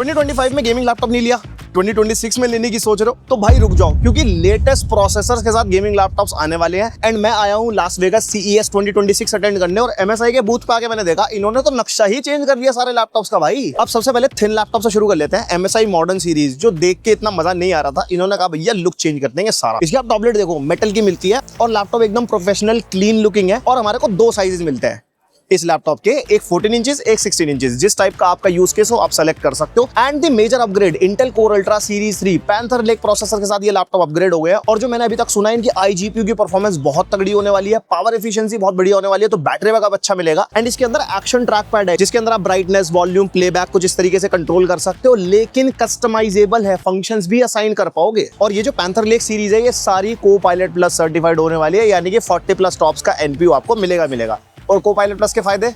2025 में gaming laptop नहीं लिया, 2026 में लेने की सोच रहे हो तो भाई रुक जाओ, क्योंकि लेटेस्ट प्रोसेसर्स के साथ गेमिंग लैपटॉप्स आने वाले हैं। एंड मैं आया हूँ लास वेगास CES 2026 अटेंड करने, और MSI के बूथ पे आके मैंने देखा इन्होंने तो नक्शा ही चेंज कर दिया सारे लैपटॉप्स का भाई। अब सबसे पहले थिन लैपटॉप से शुरू कर लेते हैं। MSI मॉडर्न सीरीज जो देख के इतना मजा नहीं आ रहा था, इन्होंने कहा भैया लुक चेंज कर देंगे सारा। इसकी आप टॉबलेट देखो, मेटल की मिलती है और लैपटॉप एकदम प्रोफेशनल क्लीन लुकिंग है। और हमारे को दो साइजेस मिलते हैं इस लैपटॉप के, एक 14 इंचेस एक 16 इंचेस। जिस टाइप का आपका यूज केस हो आप सेलेक्ट कर सकते हो। And the major upgrade, Intel Core Ultra series 3 Panther Lake processor के साथ ये लैपटॉप अपग्रेड हो गया। और जो मैंने अभी तक सुना है, इनकी iGPU की परफॉर्मेंस बहुत तगड़ी होने वाली है, पावर एफिशिएंसी बहुत बढ़िया होने वाली है, तो बैटरी बैकअप अच्छा मिलेगा। एंड इसके अंदर एक्शन ट्रैक पैड है, जिसके अंदर आप ब्राइटनेस, वॉल्यूम, प्लेबैक को जिस तरीके से कंट्रोल कर सकते हो, लेकिन कस्टमाइजेबल है, फंक्शंस भी असाइन कर पाओगे। और ये जो पैंथर लेक सीरीज है, ये सारी Co-Pilot Plus सर्टिफाइड होने वाली है, यानी कि 40+ टॉप्स का NPU आपको मिलेगा। और Co-Pilot Plus के फायदे,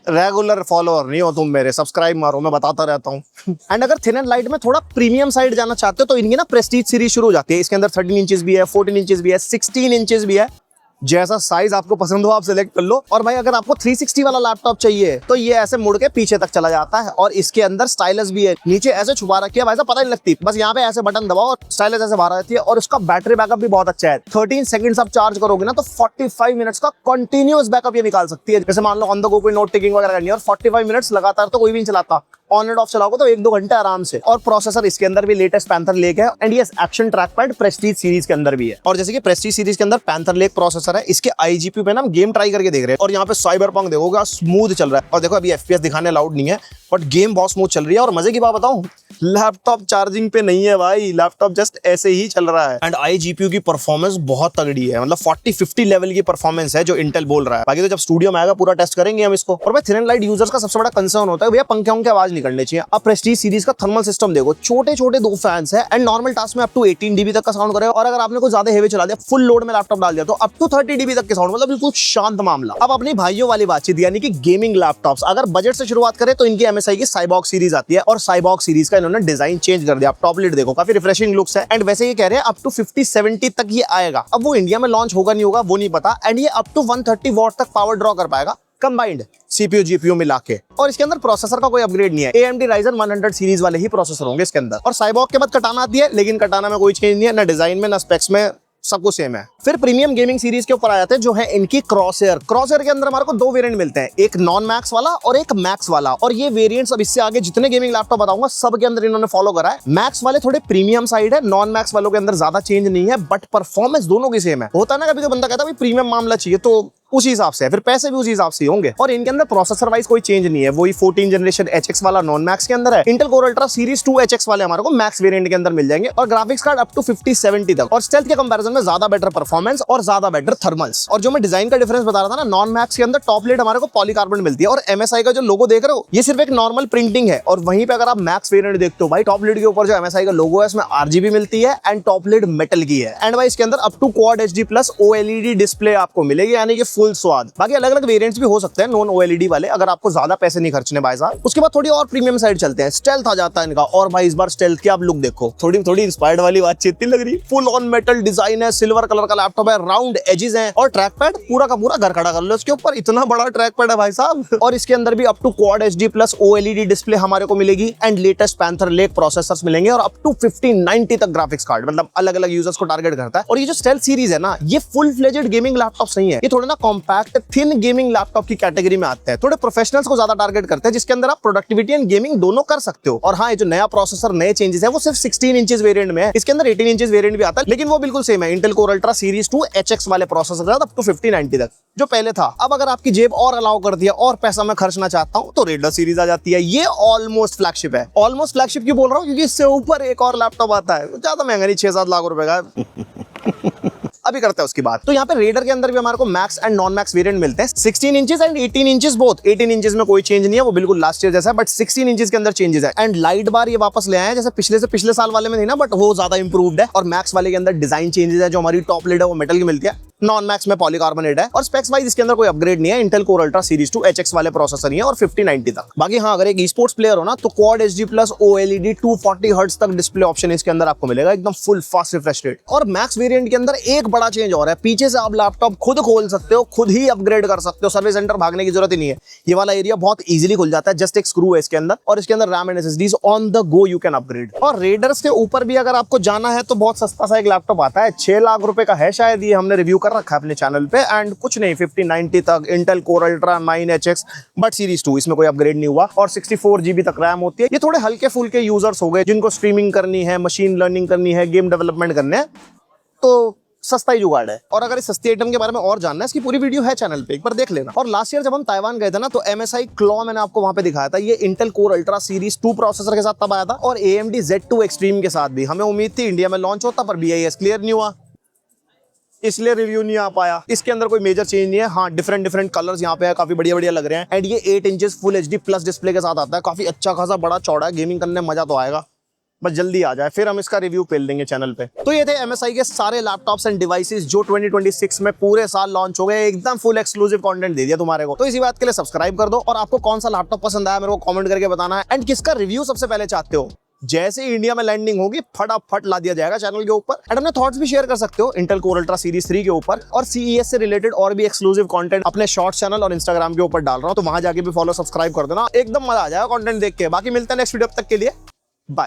रेगुलर फॉलोअर नहीं हो तुम मेरे, सब्सक्राइब मारो, मैं बताता रहता हूँ। एंड अगर थिन एंड लाइट में थोड़ा प्रीमियम साइड जाना चाहते हो तो इनकी ना प्रेस्टीज सीरीज शुरू हो जाती है। इसके अंदर 13 इंचेस भी है, 14 इंचेस भी है, 16 इंचेस भी है। जैसा साइज आपको पसंद हो आप सिलेक्ट कर लो। और भाई अगर आपको 360 वाला लैपटॉप चाहिए तो ये ऐसे मुड़ के पीछे तक चला जाता है, और इसके अंदर स्टाइलस भी है, नीचे ऐसे छुपा रखी है भाई साहब, पता नहीं लगती, बस यहाँ पे ऐसे बटन दबाओ और स्टाइलस ऐसे बाहर रहती है। और इसका बैटरी बैकअप भी बहुत अच्छा है, 13 सेकंड्स आप चार्ज करोगे ना तो 45 मिनट्स का कंटिन्यूअस बैकअप ये निकाल सकती है। जैसे मान लो ऑन द गो कोई नोट टेकिंग वगैरह करनी है, और 45 मिनट्स लगातार तो कोई भी नहीं चलाता, ऑन एंड ऑफ चलाओगे तो 1-2 घंटे आराम से। और प्रोसेसर इसके अंदर भी लेटेस्ट पैंथर लेक है। एंड ये action track pad Prestige series के अंदर भी है। और जैसे कि प्रेस्टीज सीरीज के अंदर पैंथर लेक प्रोसेसर है, इसके iGPU पे ना हम गेम ट्राई करके देख रहे हैं, और यहाँ पे साइबरपंक देखोगे स्मूथ चल रहा है। और देखो अभी FPS दिखाने अलाउड नहीं है, बट गेम बहुत स्मूथ चल रही है। और मजे की बात बताऊं, लैपटॉप चार्जिंग पे नहीं है भाई, लैपटॉप जस्ट ऐसे ही चल रहा है। एंड iGPU की परफॉर्मेंस बहुत तगड़ी है, मतलब 40-50 लेवल की परफॉर्मेंस है जो इंटेल बोल रहा है। बाकी तो जब स्टूडियो में आएगा पूरा टेस्ट करेंगे हम इसको। और भाई थिन एंड लाइट यूजर्स का सबसे बड़ा कंसर्न होता है भैया पंखे की आवाज नहीं करनी चाहिए। अब प्रेस्टीज सीरीज का थर्मल सिस्टम देखो, छोटे 2 फैंस है, एंड नॉर्मल टास्क में अप टू 18 dB तक का साउंड करेगा। और अगर आपने कुछ ज्यादा हेवी चला दिया, फुल लोड में लैपटॉप डाल दिया, तो अप टू 30 dB तक के साउंड, मतलब बिल्कुल शांत मामला। अब अपनी भाइयों वाली बातचीत, यानी कि गेमिंग लैपटॉप्स, अगर बजट से शुरुआत करें तो इनकी MSI की साइबॉक्स सीरीज आती है, और साइबॉक्स सीरीज का इन्होंने डिजाइन चेंज कर दिया। आप टॉप लिड देखो, काफी रिफ्रेशिंग लुक्स है। एंड वैसे ये कह रहे हैं अप टू 50-70 तक ये आएगा। अब वो इंडिया में लॉन्च होगा नहीं होगा वो नहीं पता। एंड ये अप टू 130 वॉट तक पावर ड्रॉ कर पाएगा कंबाइंड CPU GPU मिला के। और इसके अंदर प्रोसेसर का कोई अपग्रेड नहीं है, AMD Ryzen 100 सीरीज वाले ही प्रोसेसर होंगे इसके अंदर। और साइबॉक के बाद कटाना आती है, लेकिन कटाना में कोई चेंज नहीं है, ना डिजाइन में ना स्पेक्स में, सब कुछ सेम है। फिर प्रीमियम गेमिंग सीरीज के ऊपर आ जाते हैं, जो है इनकी क्रॉसएयर। क्रॉसएयर के अंदर हमारे को 2 वेरिएंट मिलते हैं, एक नॉन मैक्स वाला और एक मैक्स वाला। और ये वेरिएंट्स अब इससे आगे जितने गेमिंग लैपटॉप बताऊंगा सब के अंदर इन्होंने फॉलो करा है। मैक्स वाले थोड़े प्रीमियम साइड है, नॉन मैक्स वालों के अंदर ज्यादा चेंज नहीं है, बट परफॉर्मेंस दोनों की सेम है। होता है ना कभी तो बंदा कहता है प्रीमियम मामला चाहिए, तो उसी हिसाब से फिर पैसे भी उसी हिसाब से होंगे। और इनके अंदर प्रोसेसर वाइज कोई चेंज नहीं है, वही 14 जनरेशन HX वाला नॉन मैक्स के अंदर है। Intel Core Ultra series 2 HX वाले हमारे को मैक्स वेरिएंट के अंदर मिल जाएंगे, और ग्राफिक्स कार्ड अप टू 50-70 तक। और स्टेल्थ के कंपैरिजन में ज्यादा बेटर परफॉर्मेंस और ज्यादा बेटर थर्मल्स। और जो मैं डिजाइन का डिफरेंस बता रहा था ना, नॉन मैक्स के अंदर टॉप लिड हमारे को पॉलीकार्बन मिलती है, और MSI का जो लोगो देख रहे हो ये सिर्फ एक नॉर्मल प्रिंटिंग है। और वहीं पे अगर आप मैक्स वेरिएंट देखते हो भाई, टॉप लिड के ऊपर जो MSI का लोगो है इसमें RGB मिलती है, एंड टॉप लिड मेटल की है। एंड भाई इसके अंदर up to quad HD+ OLED display आपको मिलेगी, यानी कि फुल स्वाद। बाकी अलग अलग वेरिएंट्स भी हो सकते हैं नॉन OLED वाले, अगर आपको ज्यादा पैसे नहीं खर्चने भाई साहब। उसके बाद थोड़ी और प्रीमियम साइड चलते हैं, स्टेल्थ आ जाता है इनका। और भाई इस बार स्टेल्थ की आप लुक देखो, थोड़ी इंस्पायर्ड वाली बातचीत लग रही। फुल ऑन मेटल डिजाइन है, सिल्वर कलर का लैपटॉप है, राउंड एजेस हैं, और ट्रैक पैड पूरा का पूरा घर खड़ा कर लो इसके ऊपर, इतना बड़ा ट्रैक पैड है भाई साहब। और इसके अंदर भी up to quad HD+ OLED display हमारे को मिलेगी, and latest Panther Lake processors मिलेंगे, और अप टू 5090 तक ग्राफिक्स कार्ड, मतलब अलग अलग यूजर्स को टारगेट करता है। और ये जो स्टेल्थ सीरीज है ना, ये फुल फ्लेजेड गेमिंग लैपटॉप्स नहीं है, ये थोड़े ना कॉम्पैक्ट थिन गेमिंग लैपटॉप की कैटेगरी में आते हैं, थोड़े प्रोफेशनल्स को ज्यादा टारगेट करते हैं, जिसके अंदर आप प्रोडक्टिविटी एंड गेमिंग दोनों कर सकते हो। और हाँ, ये जो नया प्रोसेसर नए चेंजेस है वो सिर्फ 16 इंचेस वेरिएंट में है, इसके अंदर 18 इंचेस वेरिएंट भी आता है, लेकिन वो बिल्कुल सेम है Intel Core Ultra series 2 HX वाले प्रोसेसर के साथ अप टू 5090 तक जो पहले था। अब अगर आपकी जेब और अलाउ कर दिया और पैसा मैं खर्चना चाहता हूं तो रेडर सीरीज आ जाती है। ये ऑलमोस्ट फ्लैगशिप है। ऑलमोस्ट फ्लैगशिप क्यों बोल रहा हूं, क्योंकि इससे ऊपर एक और लैपटॉप आता है, ज्यादा महंगा नहीं, 6-7 लाख रुपए का। अभी करते हैं उसकी बात। तो यहाँ पे रेडर के अंदर भी हमारे को max and non max variant मिलते हैं, 16 inches and 18 inches both. 18 inches में कोई चेंज नहीं है, वो बिल्कुल लास्ट ईयर जैसा है, बट 16 इंचेस के अंदर चेंजेस है। एंड लाइट बार ये वापस ले आए हैं, जैसे पिछले साल वाले में नहीं ना, बट वो ज्यादा इंप्रूव्ड है। और मैक्स वाले के अंदर डिजाइन चेंजेस है, जो हमारी टॉप लिड है वो मेटल की मिलती है, नॉन मैक्स में पॉलीकार्बोनेट है और स्पेक्स वाइज इसके अंदर कोई अपग्रेड नहीं है। Intel Core Ultra series 2 HX वाले प्रोसेसर ही है और 5090 तक। बाकी हाँ, अगर एक ई-स्पोर्ट्स प्लेयर हो ना तो quad HD plus OLED 240 hertz तक डिस्प्ले ऑप्शन इसके अंदर आपको मिलेगा, एकदम फुल फास्ट रिफ्रेश रेट। और मैक्स वेरिएंट के अंदर एक बड़ा चेंज और है, पीछे से आप लैपटॉप खुद खोल सकते हो, खुद ही अपग्रेड कर सकते हो, सर्विस सेंटर भागने की जरूरत ही नहीं है। ये वाला एरिया बहुत इजीली खुल जाता है, जस्ट एक स्क्रू है इसके अंदर और इसके अंदर RAM and SSDs on the go you can upgrade. और रेडर्स के ऊपर भी अगर आपको जाना है तो बहुत सस्ता सा एक लैपटॉप आता है, 6 लाख रुपए का है शायद, ये हमने रिव्यू कर रखा है अपने चैनल पे। एंड कुछ नहीं, 5090 तक Intel Core ultra 9 HX but series 2, इसमें कोई अपग्रेड नहीं हुआ और 64 GB तक रैम होती है। ये थोड़े हल्के फुल्के यूजर्स हो गए जिनको स्ट्रीमिंग करनी है, मशीन लर्निंग करनी है, गेम डेवलपमेंट करने हैं, तो सस्ता ही जुगाड़ है। और अगर इस सस्ती आइटम के बारे में और जानना है, इसकी पूरी वीडियो है चैनल पे, एक बार देख लेना। और लास्ट ईयर जब हम ताइवान गए थे ना तो MSI क्लॉ मैंने आपको वहां पे दिखाया था, ये Intel Core Ultra series 2 processor के साथ तब आया था और AMD Z2 एक्सट्रीम के साथ भी। हमें उम्मीद थी इंडिया में लॉन्च होता, पर BIS क्लियर नहीं हुआ, इसलिए रिव्यू नहीं आ पाया। इसके अंदर कोई मेजर चेंज नहीं है। हाँ, डिफरेंट कलर्स यहाँ पे है, काफी बढ़िया लग रहे हैं। एंड ये 8 inches full HD plus display के साथ आता है, काफी अच्छा खासा बड़ा चौड़ा है, गेमिंग करने में मजा तो आएगा, बस जल्दी आ जाए, फिर हम इसका रिव्यू पेल देंगे चैनल पे। तो ये थे MSI के सारे लैपटॉप्स एंड डिवाइसेस जो 2026 में पूरे साल लॉन्च हो गए, एकदम फुल एक्सक्लूसिव कंटेंट दे दिया तुम्हारे को। तो इसी बात के लिए सब्सक्राइब कर दो और आपको कौन सा लैपटॉप पसंद आया मेरे को कमेंट करके बताना है। एंड किसका रिव्यू सबसे पहले चाहते हो, जैसे ही इंडिया में लैंडिंग होगी फटाफट ला दिया जाएगा चैनल के ऊपर। एंड अपने थॉट्स भी शेयर कर सकते हो इंटेल कोर अल्ट्रा सीरीज 3 के ऊपर, और CES से रिलेटेड और भी एक्सक्लूसिव कंटेंट अपने शॉर्ट्स चैनल और इंस्टाग्राम के ऊपर डाल रहा हूं, तो वहां जाके भी फॉलो सब्सक्राइब कर देना, एकदम मजा आ जाएगा कंटेंट देख के। बाकी मिलते हैं नेक्स्ट वीडियो, तक के लिए बाय।